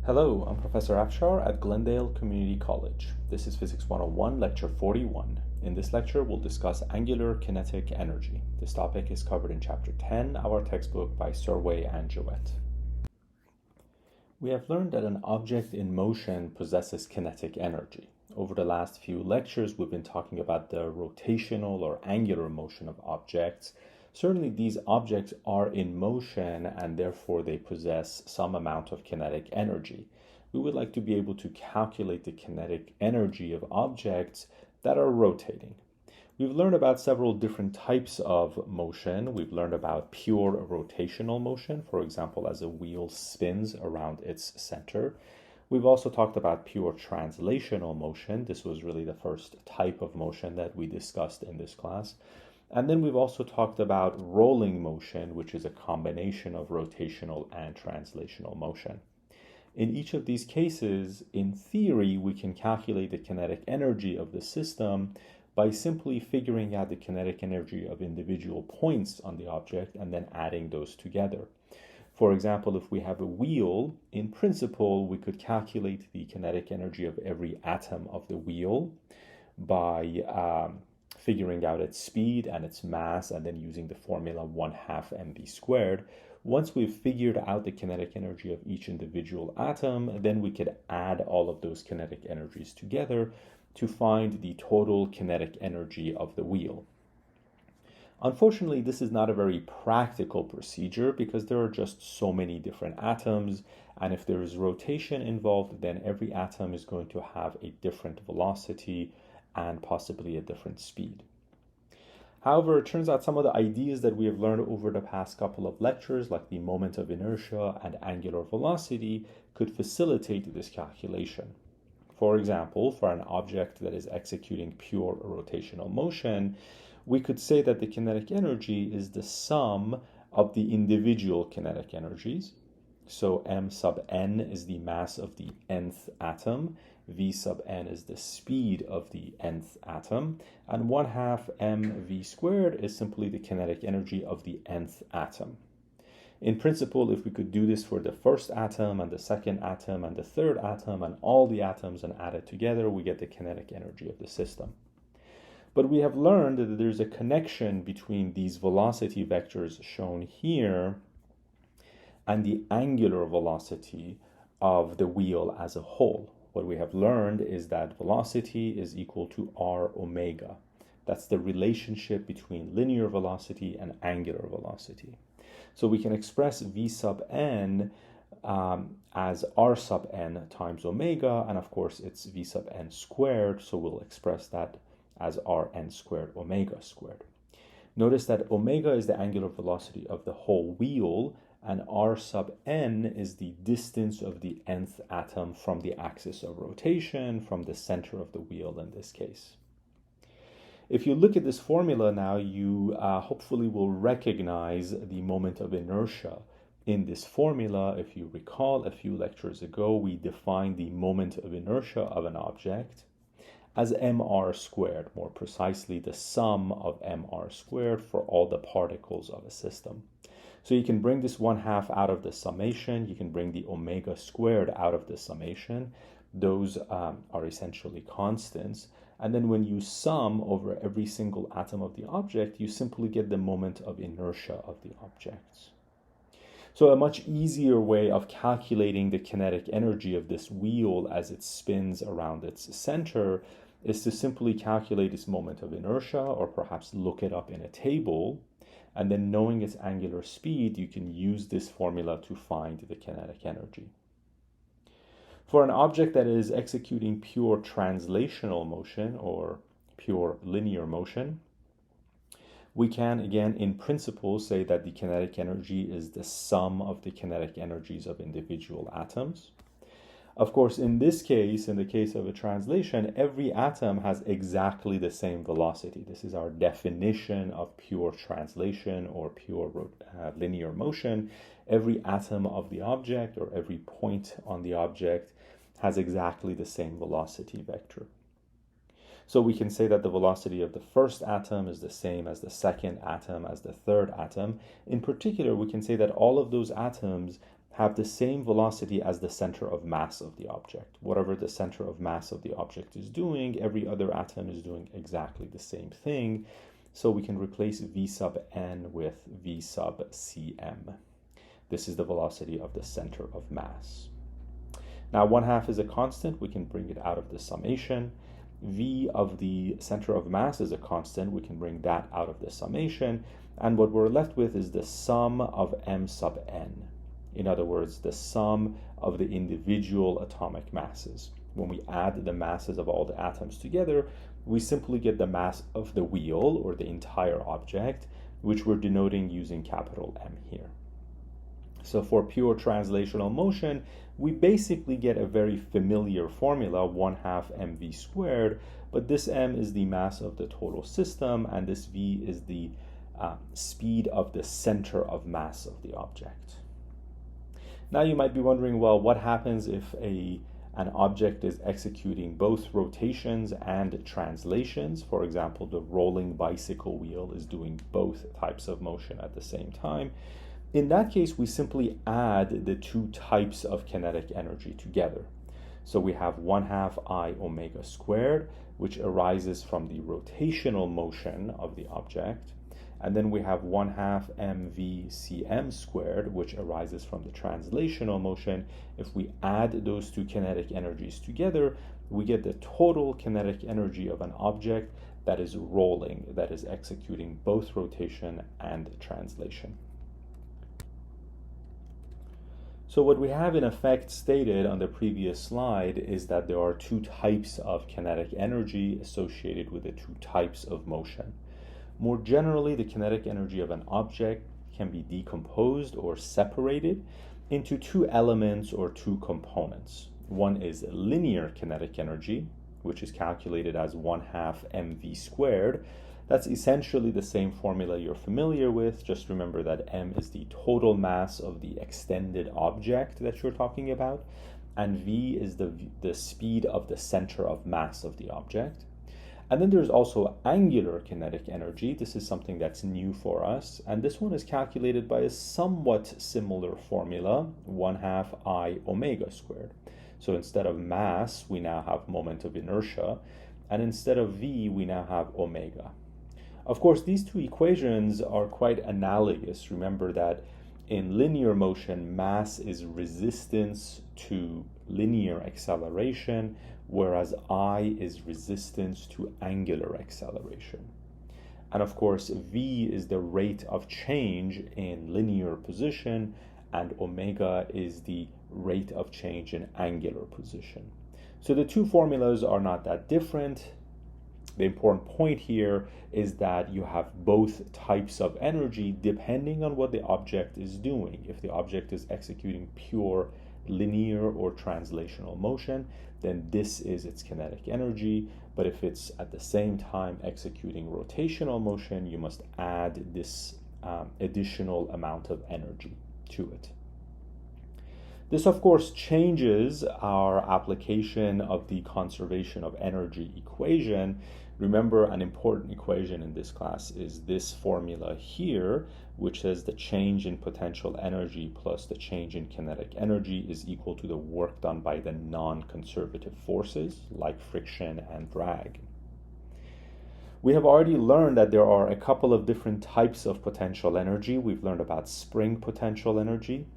Hello, I'm Professor Afshar at Glendale Community College. This is Physics 101, Lecture 41. In this lecture, we'll discuss angular kinetic energy. This topic is covered in Chapter 10, our textbook by Surway and Jouet. We have learned that an object in motion possesses kinetic energy. Over the last few lectures, we've been talking about the rotational or angular motion of objects. Certainly, these objects are in motion and therefore they possess some amount of kinetic energy. We would like to be able to calculate the kinetic energy of objects that are rotating. We've learned about several different types of motion. We've learned about pure rotational motion, for example, as a wheel spins around its center. We've also talked about pure translational motion. This was really the first type of motion that we discussed in this class. And then we've also talked about rolling motion, which is a combination of rotational and translational motion. In each of these cases, in theory, we can calculate the kinetic energy of the system by simply figuring out the kinetic energy of individual points on the object and then adding those together. For example, if we have a wheel, in principle, we could calculate the kinetic energy of every atom of the wheel by figuring out its speed and its mass, and then using the formula 1/2 mv squared. Once we've figured out the kinetic energy of each individual atom, then we could add all of those kinetic energies together to find the total kinetic energy of the wheel. Unfortunately, this is not a very practical procedure because there are just so many different atoms, and if there is rotation involved, then every atom is going to have a different velocity and possibly a different speed. However, it turns out some of the ideas that we have learned over the past couple of lectures, like the moment of inertia and angular velocity, could facilitate this calculation. For example, for an object that is executing pure rotational motion, we could say that the kinetic energy is the sum of the individual kinetic energies. So m sub n is the mass of the nth atom, v sub n is the speed of the nth atom, and 1/2 mv squared is simply the kinetic energy of the nth atom. In principle, if we could do this for the first atom and the second atom and the third atom and all the atoms and add it together, we get the kinetic energy of the system. But we have learned that there's a connection between these velocity vectors shown here and the angular velocity of the wheel as a whole. What we have learned is that velocity is equal to r omega. That's the relationship between linear velocity and angular velocity. So we can express v sub n as r sub n times omega, and of course it's v sub n squared, so we'll express that as rn squared omega squared. Notice that omega is the angular velocity of the whole wheel, and r sub n is the distance of the nth atom from the axis of rotation, from the center of the wheel in this case. If you look at this formula now, you hopefully will recognize the moment of inertia in this formula. If you recall, a few lectures ago, we defined the moment of inertia of an object as mr squared, more precisely the sum of mr squared for all the particles of a system. So you can bring this 1/2 out of the summation, you can bring the omega squared out of the summation. Those are essentially constants. And then when you sum over every single atom of the object, you simply get the moment of inertia of the objects. So a much easier way of calculating the kinetic energy of this wheel as it spins around its center is to simply calculate its moment of inertia, or perhaps look it up in a table. And then knowing its angular speed, you can use this formula to find the kinetic energy. For an object that is executing pure translational motion or pure linear motion, we can, again, in principle, say that the kinetic energy is the sum of the kinetic energies of individual atoms. Of course, in this case, in the case of a translation, every atom has exactly the same velocity. This is our definition of pure translation or pure linear motion. Every atom of the object or every point on the object has exactly the same velocity vector. So we can say that the velocity of the first atom is the same as the second atom, as the third atom. In particular, we can say that all of those atoms have the same velocity as the center of mass of the object. Whatever the center of mass of the object is doing, every other atom is doing exactly the same thing. So we can replace V sub n with V sub cm. This is the velocity of the center of mass. Now 1/2 is a constant, we can bring it out of the summation. V of the center of mass is a constant, we can bring that out of the summation. And what we're left with is the sum of m sub n. In other words, the sum of the individual atomic masses. When we add the masses of all the atoms together, we simply get the mass of the wheel, or the entire object, which we're denoting using capital M here. So for pure translational motion, we basically get a very familiar formula, 1/2 mv squared, but this m is the mass of the total system, and this v is the speed of the center of mass of the object. Now you might be wondering, well, what happens if an object is executing both rotations and translations? For example, the rolling bicycle wheel is doing both types of motion at the same time. In that case, we simply add the two types of kinetic energy together. So we have 1/2 I omega squared, which arises from the rotational motion of the object. And then we have 1/2 mv cm squared, which arises from the translational motion. If we add those two kinetic energies together, we get the total kinetic energy of an object that is rolling, that is executing both rotation and translation. So what we have in effect stated on the previous slide is that there are two types of kinetic energy associated with the two types of motion. More generally, the kinetic energy of an object can be decomposed or separated into two elements or two components. One is linear kinetic energy, which is calculated as 1/2 mv squared. That's essentially the same formula you're familiar with. Just remember that m is the total mass of the extended object that you're talking about, and v is the speed of the center of mass of the object. And then there's also angular kinetic energy. This is something that's new for us, and this one is calculated by a somewhat similar formula, 1/2 I omega squared. So instead of mass, we now have moment of inertia, and instead of v, we now have omega. Of course, these two equations are quite analogous. Remember that in linear motion, mass is resistance to linear acceleration, whereas I is resistance to angular acceleration. And of course, v is the rate of change in linear position, and omega is the rate of change in angular position. So the two formulas are not that different. The important point here is that you have both types of energy depending on what the object is doing. If the object is executing pure linear or translational motion, then this is its kinetic energy. But if it's at the same time executing rotational motion, you must add this additional amount of energy to it. This, of course, changes our application of the conservation of energy equation. Remember, an important equation in this class is this formula here, which says the change in potential energy plus the change in kinetic energy is equal to the work done by the non-conservative forces, like friction and drag. We have already learned that there are a couple of different types of potential energy. We've learned about spring potential energy,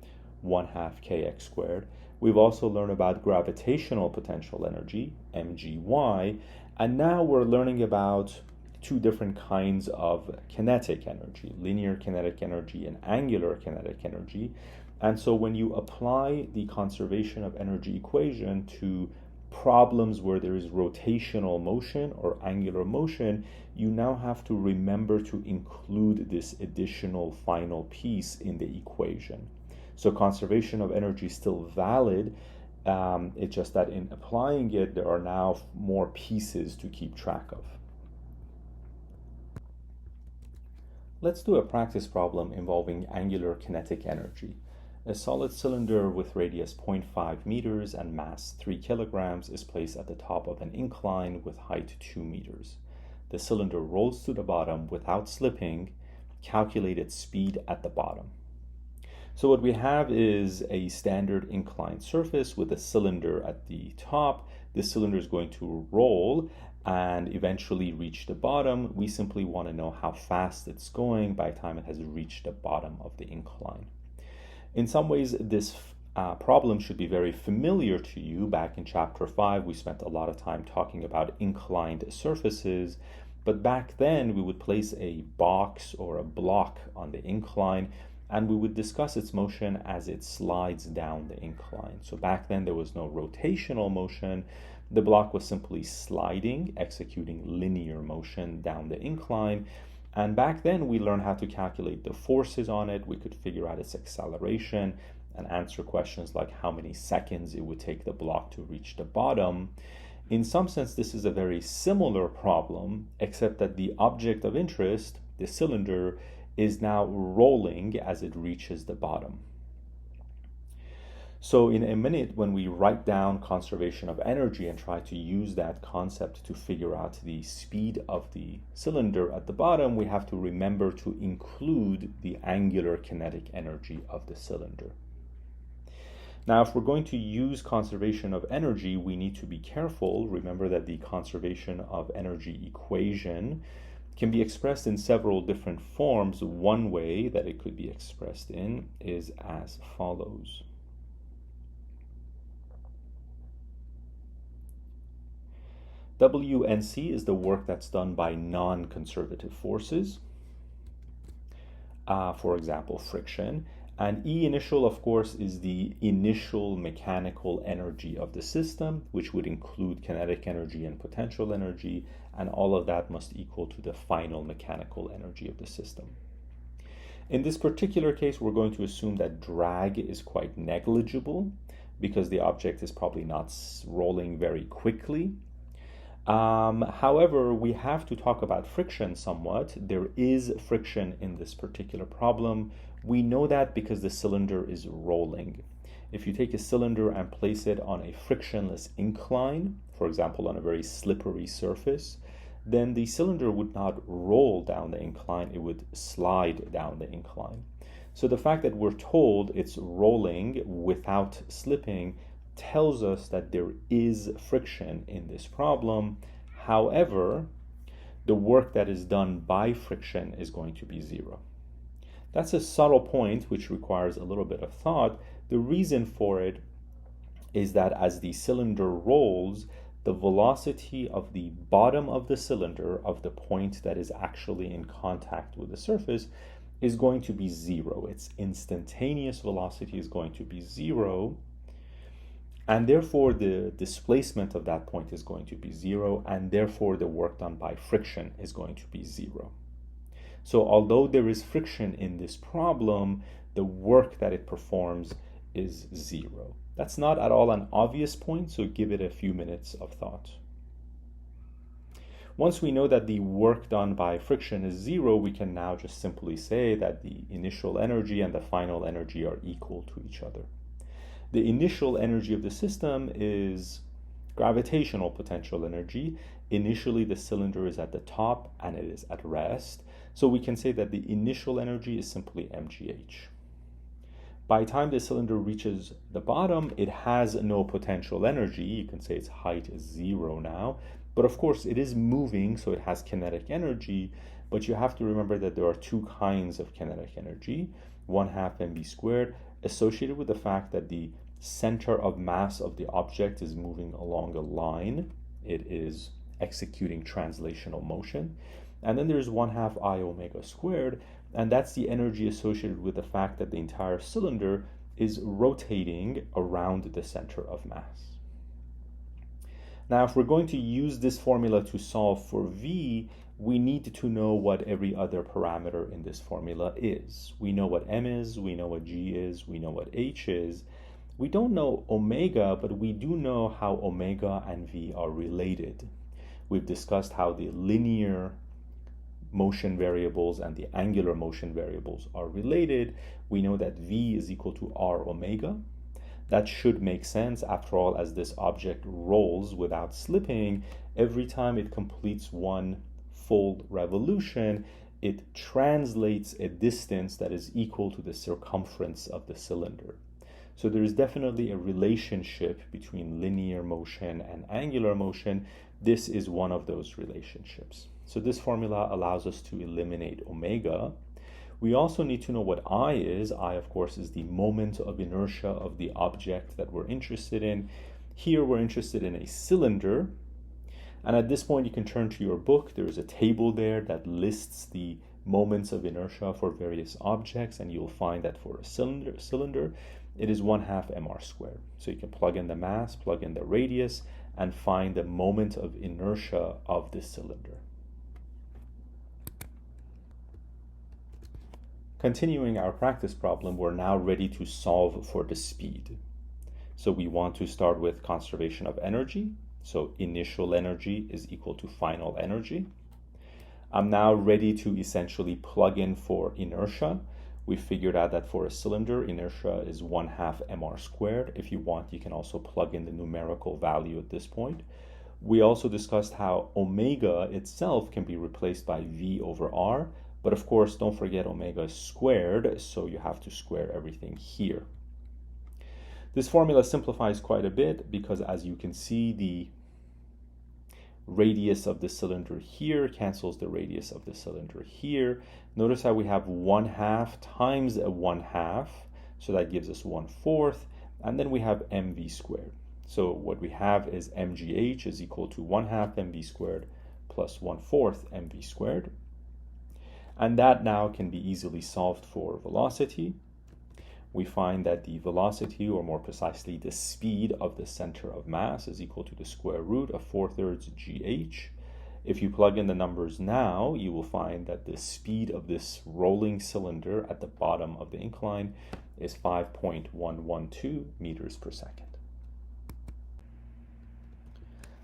1/2 kx squared. We've also learned about gravitational potential energy, mgy, and now we're learning about two different kinds of kinetic energy, linear kinetic energy and angular kinetic energy. And so when you apply the conservation of energy equation to problems where there is rotational motion or angular motion, you now have to remember to include this additional final piece in the equation. So conservation of energy is still valid. It's just that in applying it, there are now more pieces to keep track of. Let's do a practice problem involving angular kinetic energy. A solid cylinder with radius 0.5 meters and mass 3 kilograms is placed at the top of an incline with height 2 meters. The cylinder rolls to the bottom without slipping. Calculate its speed at the bottom. So what we have is a standard inclined surface with a cylinder at the top. This cylinder is going to roll and eventually reach the bottom. We simply want to know how fast it's going by the time it has reached the bottom of the incline. In some ways, this problem should be very familiar to you. Back in chapter 5, we spent a lot of time talking about inclined surfaces, but back then we would place a box or a block on the incline and we would discuss its motion as it slides down the incline. So back then there was no rotational motion. The block was simply sliding, executing linear motion down the incline. And back then we learned how to calculate the forces on it. We could figure out its acceleration and answer questions like how many seconds it would take the block to reach the bottom. In some sense, this is a very similar problem, except that the object of interest, the cylinder, is now rolling as it reaches the bottom. So in a minute, when we write down conservation of energy and try to use that concept to figure out the speed of the cylinder at the bottom, we have to remember to include the angular kinetic energy of the cylinder. Now, if we're going to use conservation of energy, we need to be careful. Remember that the conservation of energy equation can be expressed in several different forms. One way that it could be expressed in is as follows. WNC is the work that's done by non-conservative forces, for example, friction. And E initial, of course, is the initial mechanical energy of the system, which would include kinetic energy and potential energy, and all of that must equal to the final mechanical energy of the system. In this particular case, we're going to assume that drag is quite negligible because the object is probably not rolling very quickly. However, we have to talk about friction somewhat. There is friction in this particular problem. We know that because the cylinder is rolling. If you take a cylinder and place it on a frictionless incline, for example, on a very slippery surface, then the cylinder would not roll down the incline, it would slide down the incline. So the fact that we're told it's rolling without slipping tells us that there is friction in this problem. However, the work that is done by friction is going to be zero. That's a subtle point which requires a little bit of thought. The reason for it is that as the cylinder rolls, the velocity of the bottom of the cylinder, of the point that is actually in contact with the surface, is going to be zero. Its instantaneous velocity is going to be zero. And therefore, the displacement of that point is going to be zero, and therefore the work done by friction is going to be zero. So although there is friction in this problem, the work that it performs is zero. That's not at all an obvious point, so give it a few minutes of thought. Once we know that the work done by friction is zero, we can now just simply say that the initial energy and the final energy are equal to each other. The initial energy of the system is gravitational potential energy. Initially, the cylinder is at the top and it is at rest. So we can say that the initial energy is simply mgh. By the time the cylinder reaches the bottom, it has no potential energy. You can say its height is zero now. But of course, it is moving, so it has kinetic energy. But you have to remember that there are two kinds of kinetic energy. 1/2 mv squared, associated with the fact that the center of mass of the object is moving along a line. It is executing translational motion. And then there's 1/2 I omega squared, and that's the energy associated with the fact that the entire cylinder is rotating around the center of mass. Now, if we're going to use this formula to solve for V, we need to know what every other parameter in this formula is. We know what M is, we know what G is, we know what H is. We don't know omega, but we do know how omega and V are related. We've discussed how the linear motion variables and the angular motion variables are related. We know that V is equal to R omega. That should make sense. After all, as this object rolls without slipping, every time it completes one full revolution, it translates a distance that is equal to the circumference of the cylinder. So there is definitely a relationship between linear motion and angular motion. This is one of those relationships. So this formula allows us to eliminate omega. We also need to know what I is. I, of course, is the moment of inertia of the object that we're interested in. Here we're interested in a cylinder. And at this point, you can turn to your book. There's a table there that lists the moments of inertia for various objects, and you'll find that for a cylinder, it is 1/2 mr squared. So you can plug in the mass, plug in the radius, and find the moment of inertia of this cylinder. Continuing our practice problem, we're now ready to solve for the speed. So we want to start with conservation of energy. So initial energy is equal to final energy. I'm now ready to essentially plug in for inertia. We figured out that for a cylinder, inertia is 1/2 mr squared. If you want, you can also plug in the numerical value at this point. We also discussed how omega itself can be replaced by V over R, but of course, don't forget omega is squared, so you have to square everything here. This formula simplifies quite a bit because, as you can see, the radius of the cylinder here cancels the radius of the cylinder here. Notice how we have 1/2 times a 1/2, so that gives us 1/4, and then we have mv squared. So what we have is mgh is equal to 1/2 mv squared plus 1/4 mv squared. And that now can be easily solved for velocity. We find that the velocity, or more precisely the speed of the center of mass, is equal to the square root of 4/3 gh. If you plug in the numbers now, you will find that the speed of this rolling cylinder at the bottom of the incline is 5.112 meters per second.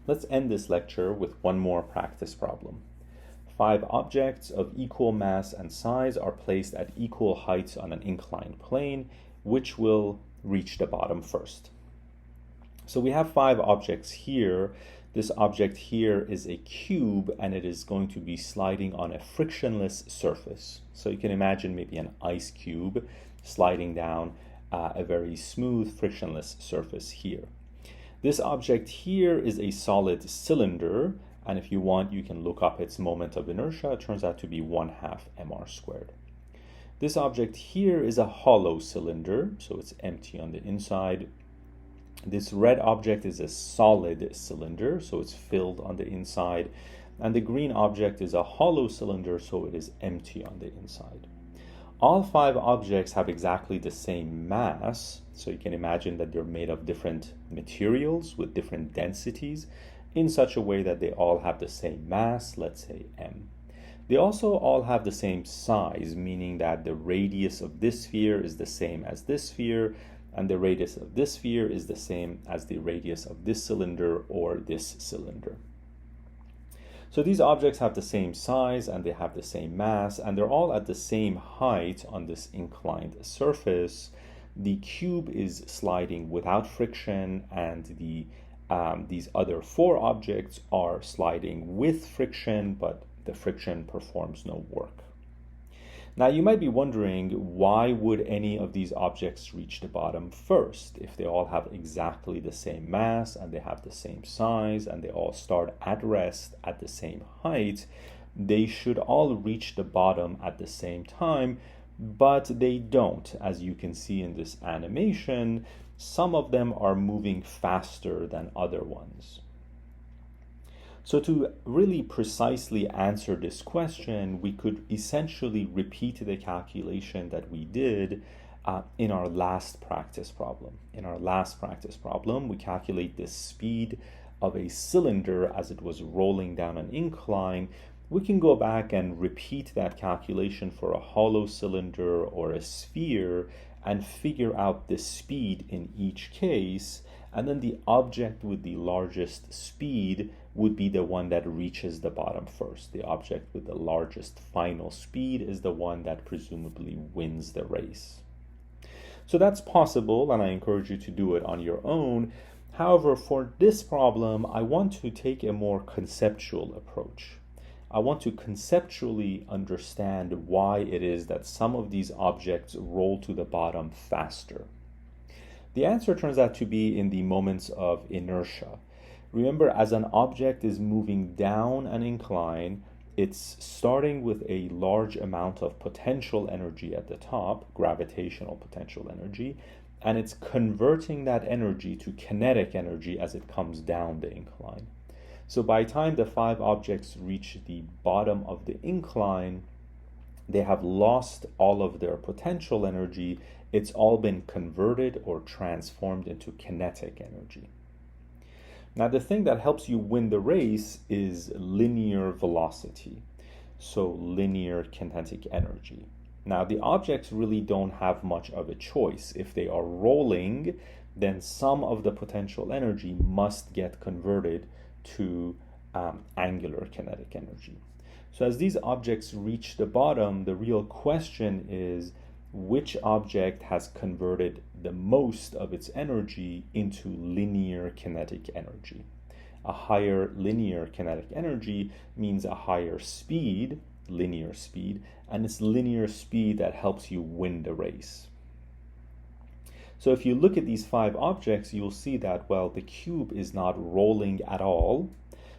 Let's end this lecture with one more practice problem. 5 objects of equal mass and size are placed at equal heights on an inclined plane. Which will reach the bottom first? So we have 5 objects here. This object here is a cube, and it is going to be sliding on a frictionless surface. So you can imagine maybe an ice cube sliding down a very smooth frictionless surface here. This object here is a solid cylinder, and if you want, you can look up its moment of inertia. It turns out to be 1/2 mr squared. This object here is a hollow cylinder, so it's empty on the inside. This red object is a solid cylinder, so it's filled on the inside. And the green object is a hollow cylinder, so it is empty on the inside. All 5 objects have exactly the same mass, so you can imagine that they're made of different materials with different densities in such a way that they all have the same mass, let's say m. They also all have the same size, meaning that the radius of this sphere is the same as this sphere, and the radius of this sphere is the same as the radius of this cylinder or this cylinder. So these objects have the same size and they have the same mass, and they're all at the same height on this inclined surface. The cube is sliding without friction, and these other 4 objects are sliding with friction, but the friction performs no work. Now you might be wondering, why would any of these objects reach the bottom first? If they all have exactly the same mass and they have the same size and they all start at rest at the same height, they should all reach the bottom at the same time, but they don't. As you can see in this animation, some of them are moving faster than other ones. So to really precisely answer this question, we could essentially repeat the calculation that we did in our last practice problem. In our last practice problem, we calculate the speed of a cylinder as it was rolling down an incline. We can go back and repeat that calculation for a hollow cylinder or a sphere and figure out the speed in each case, and then the object with the largest speed would be the one that reaches the bottom first. The object with the largest final speed is the one that presumably wins the race. So that's possible, and I encourage you to do it on your own. However, for this problem, I want to take a more conceptual approach. I want to conceptually understand why it is that some of these objects roll to the bottom faster. The answer turns out to be in the moments of inertia. Remember, as an object is moving down an incline, it's starting with a large amount of potential energy at the top, gravitational potential energy, and it's converting that energy to kinetic energy as it comes down the incline. So by the time the 5 objects reach the bottom of the incline, they have lost all of their potential energy. It's all been converted or transformed into kinetic energy. Now, the thing that helps you win the race is linear velocity, so linear kinetic energy. Now, the objects really don't have much of a choice. If they are rolling, then some of the potential energy must get converted to angular kinetic energy. So as these objects reach the bottom, the real question is which object has converted the most of its energy into linear kinetic energy. A higher linear kinetic energy means a higher speed, linear speed, and it's linear speed that helps you win the race. So if you look at these 5 objects, you'll see that, well, the cube is not rolling at all.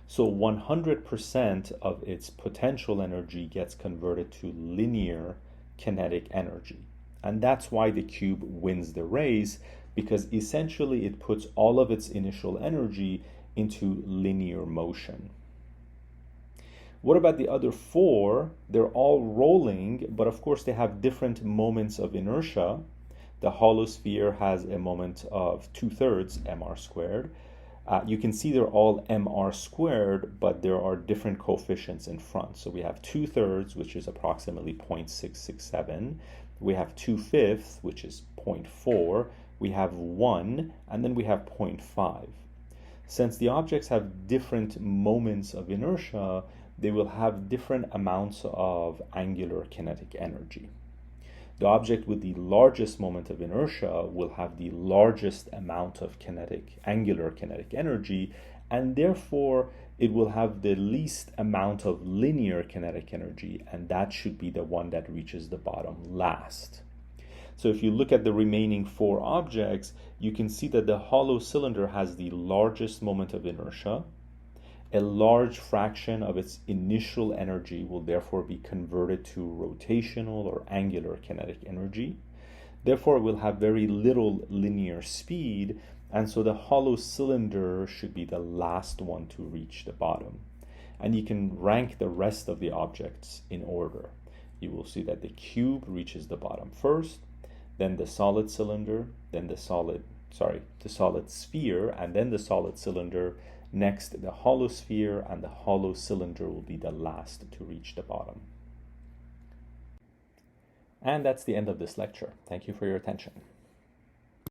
So 100% of its potential energy gets converted to linear kinetic energy. And that's why the cube wins the race, because essentially it puts all of its initial energy into linear motion. What about the other 4? They're all rolling, but of course they have different moments of inertia. The hollow sphere has a moment of 2/3 mr squared. You can see they're all mr squared, but there are different coefficients in front. So we have 2/3, which is approximately 0.667. We have 2/5, which is 0.4. We have 1, and then we have 0.5. Since the objects have different moments of inertia, they will have different amounts of angular kinetic energy. The object with the largest moment of inertia will have the largest amount of angular kinetic energy, and therefore it will have the least amount of linear kinetic energy, and that should be the one that reaches the bottom last. So if you look at the remaining 4 objects, you can see that the hollow cylinder has the largest moment of inertia. A large fraction of its initial energy will therefore be converted to rotational or angular kinetic energy. Therefore, it will have very little linear speed, and so the hollow cylinder should be the last one to reach the bottom. And you can rank the rest of the objects in order. You will see that the cube reaches the bottom first, then the solid cylinder, then the solid sphere, and then the solid cylinder. Next, the hollow sphere, and the hollow cylinder will be the last to reach the bottom. And that's the end of this lecture. Thank you for your attention.